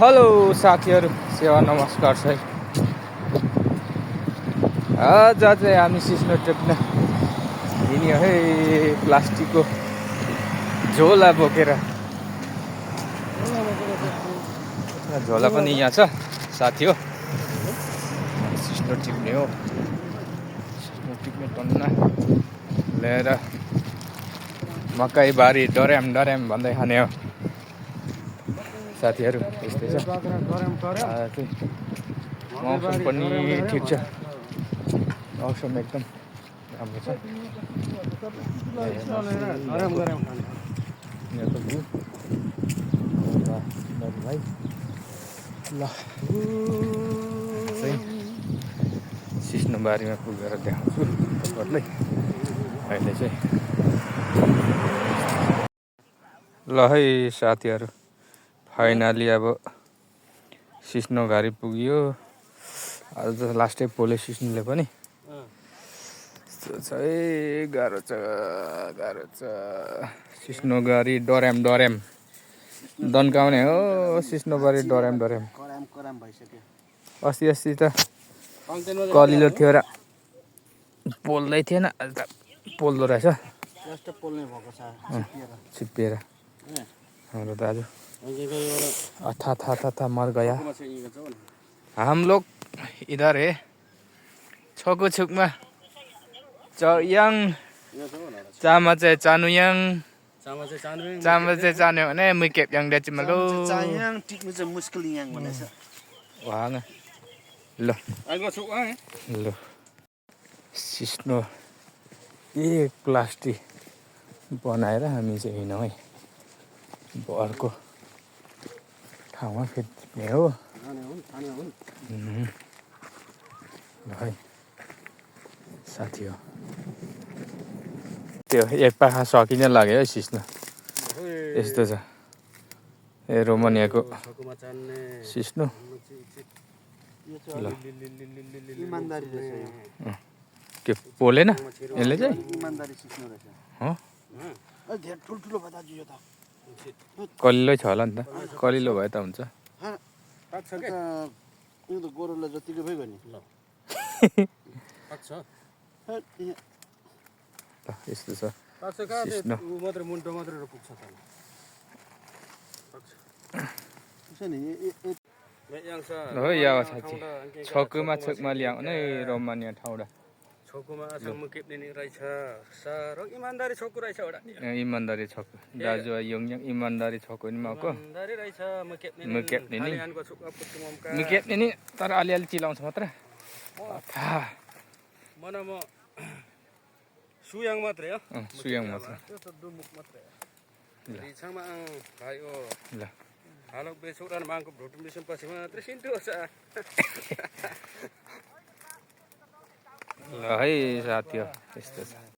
Hello साथीहरू, सेवा नमस्कार है। आज चाहिँ हामी सिस्नो टेक्न हिँड्यो है प्लास्टिकको झोला बोकेर। झोला पनि यहाँ छ साथी हो। सिस्नो टिप्ने हो, सिस्नो टिप्ने टन्ना लिएर मकै बारी डर्याम डर्याम भन्दै खाने हो साथीहरू। यस्तै छ। मौसम पनि ठिक छ, मौसम एकदम राम्रो छ। यहाँको भ्यू भाइ ल चाहिँ सिस्नो बारीमा पुगेर देखाउँछु तपाईँहरूलाई। अहिले चाहिँ ल है साथीहरू, फाइनली अब सिस्नो घारी पुग्यो। आज त लास्टै पोले सिस्नोले पनि। गाह्रो छ सिस्नो गाडी डर्याम डर्याम दन्काउने हो। सिस्नो बारी डर्याम डर्याम अस्ति त कलिलो थियो र पोल्दै थिएन, आज त पोल्दो रहेछ छिप्पिएर। हाम्रो दाजु अथा मर गया। हम लोग इधर है छोको छुकमा चयाङ चामा चाहिँ चानुयाङ चामा चाहिँ चानु भने मुकेप याङ डेच मलो चायाङ टिक्नु चाहिँ मुस्किल याङ भनेछ। वाङ ल सिस्नो एक प्लास्टिक बनाएर हामी चाहिँ हिँडौँ है। अर्को ठाउँमा फेरि टिप्ने हो है साथी हो। त्यो एक पाखा सकिने लाग्यो है सिस्नो। यस्तो छ ए रोमानियाको सिस्नो। ल के पोलेन यसले चाहिँ कलिलो छ होला नि त, कलिलो भए त हुन्छ। गोरुलाई जतिले भइगयो नि यस्तो छ सिस्नो। हो या साथी छकुमा छुकमा ल्याउने रोमानिया ठाउँडा छोकुमा आसाममा केप्ने नि रहेछ सारो इमानदारी छोकु रहेछ एउटा इमानदारी छकु दाजु यङ इमानदारी छकु नि मको इमानदारी रहेछ म केप्ने नि तर अलिअलि चिलाउँछ मात्र। मन म सुयाङ मात्रै हो, सुयाङ मात्र त्यो त दुमुक मात्रै हो। रिछामा भाइ ओ ल हालक बेसुरान माङको भ्रोटु मिसन पछि मात्रै सिन्टु छ। ल है साथी हो, यस्तो छ।